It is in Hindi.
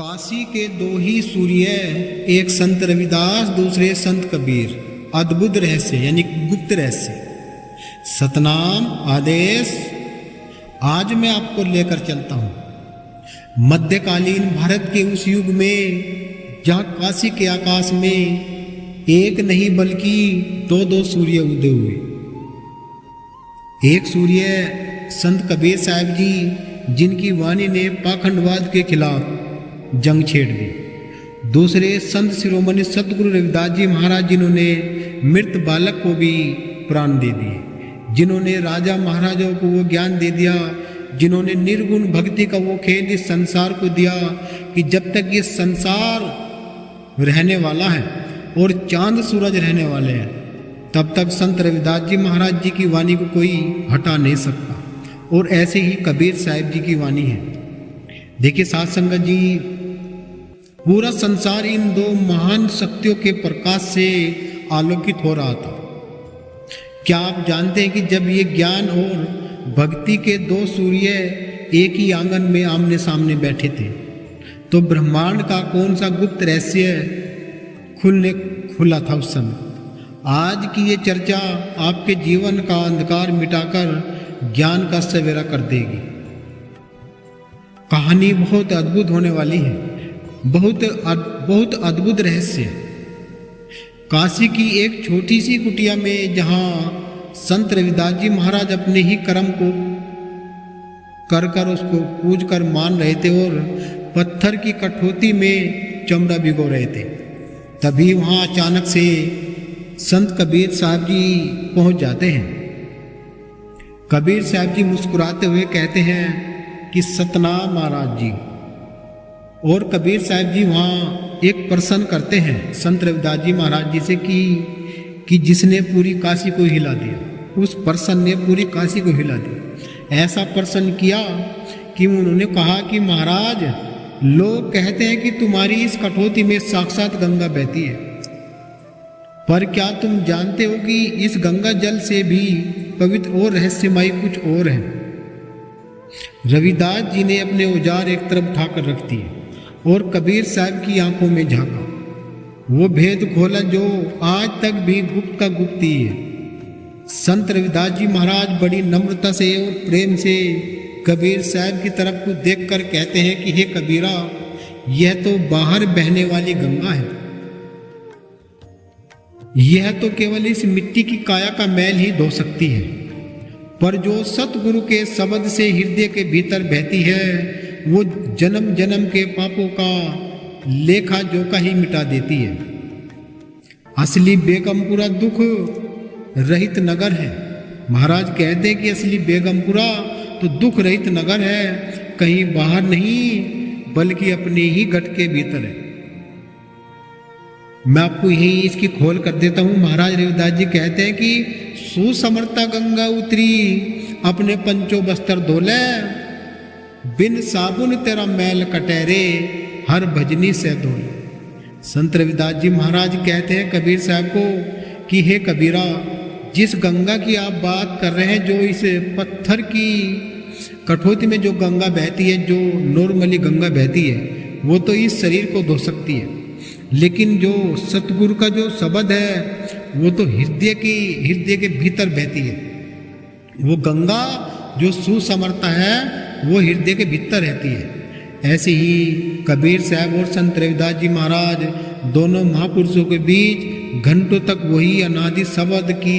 काशी के दो ही सूर्य, एक संत रविदास दूसरे संत कबीर। अद्भुत रहस्य यानी गुप्त रहस्य। सतनाम आदेश आज मैं आपको लेकर चलता हूँ मध्यकालीन भारत के उस युग में जहाँ काशी के आकाश में एक नहीं बल्कि दो सूर्य उदय हुए। एक सूर्य संत कबीर साहब जी, जिनकी वाणी ने पाखंडवाद के खिलाफ जंग छेड़ दी। दूसरे संत शिरोमणि सतगुरु रविदास जी महाराज, जिन्होंने मृत बालक को भी प्राण दे दिए, जिन्होंने राजा महाराजाओं को वो ज्ञान दे दिया, जिन्होंने निर्गुण भक्ति का वो खेल इस संसार को दिया कि जब तक ये संसार रहने वाला है और चांद सूरज रहने वाले हैं, तब तक संत रविदास जी महाराज जी की वाणी को कोई हटा नहीं सकता। और ऐसे ही कबीर साहिब जी की वाणी है। देखिए साध संगत जी, पूरा संसार इन दो महान शक्तियों के प्रकाश से आलोकित हो रहा था। क्या आप जानते हैं कि जब ये ज्ञान और भक्ति के दो सूर्य एक ही आंगन में आमने सामने बैठे थे, तो ब्रह्मांड का कौन सा गुप्त रहस्य खुला था उस समय। आज की ये चर्चा आपके जीवन का अंधकार मिटाकर ज्ञान का सवेरा कर देगी। कहानी बहुत अद्भुत होने वाली है, बहुत अद्भुत रहस्य। काशी की एक छोटी सी कुटिया में, जहाँ संत रविदास जी महाराज अपने ही कर्म को कर उसको पूज कर मान रहे थे और पत्थर की कठौती में चमड़ा भिगो रहे थे, तभी वहाँ अचानक से संत कबीर साहब जी पहुँच जाते हैं। कबीर साहब जी मुस्कुराते हुए कहते हैं कि सतनाम महाराज जी। और कबीर साहब जी वहाँ एक प्रश्न करते हैं संत रविदास जी महाराज जी से कि जिसने पूरी काशी को हिला दिया, उस पर्सन ने पूरी काशी को हिला दिया। ऐसा प्रश्न किया कि उन्होंने कहा कि महाराज, लोग कहते हैं कि तुम्हारी इस कठौती में साक्षात गंगा बहती है, पर क्या तुम जानते हो कि इस गंगा जल से भी पवित्र और रहस्यमयी कुछ और है। रविदास जी ने अपने औजार एक तरफ उठाकर रख दिए और कबीर साहब की आंखों में झांका। वो भेद खोला जो आज तक भी गुप्त का गुप्त ही है। संत रविदास जी महाराज बड़ी नम्रता से और प्रेम से कबीर साहब की तरफ को देखकर कहते हैं कि हे कबीरा, यह तो बाहर बहने वाली गंगा है। यह तो केवल इस मिट्टी की काया का मैल ही धो सकती है, पर जो सतगुरु के शब्द से हृदय के भीतर बहती है, वो जन्म जन्म के पापों का लेखा जोखा ही मिटा देती है। असली बेगमपुरा दुख रहित नगर है। महाराज कहते हैं कि असली बेगमपुरा तो दुख रहित नगर है, कहीं बाहर नहीं बल्कि अपने ही गट के भीतर है। मैं आपको यही इसकी खोल कर देता हूँ। महाराज रविदास जी कहते हैं कि सुसमर्था गंगा उतरी, अपने पंचो बस्तर धोले, बिन साबुन तेरा मैल कटेरे, हर भजनी से धोले। संत रविदास जी महाराज कहते हैं कबीर साहब को कि हे कबीरा, जिस गंगा की आप बात कर रहे हैं, जो इस पत्थर की कठौती में जो गंगा बहती है, जो नॉर्मली गंगा बहती है, वो तो इस शरीर को धो सकती है, लेकिन जो सतगुरु का जो शब्द है, वो तो हृदय के भीतर बहती है। वो गंगा जो सुसमर्था है, वो हृदय के भीतर रहती है। ऐसे ही कबीर साहब और संत रविदास जी महाराज, दोनों महापुरुषों के बीच घंटों तक वही अनादि शब्द की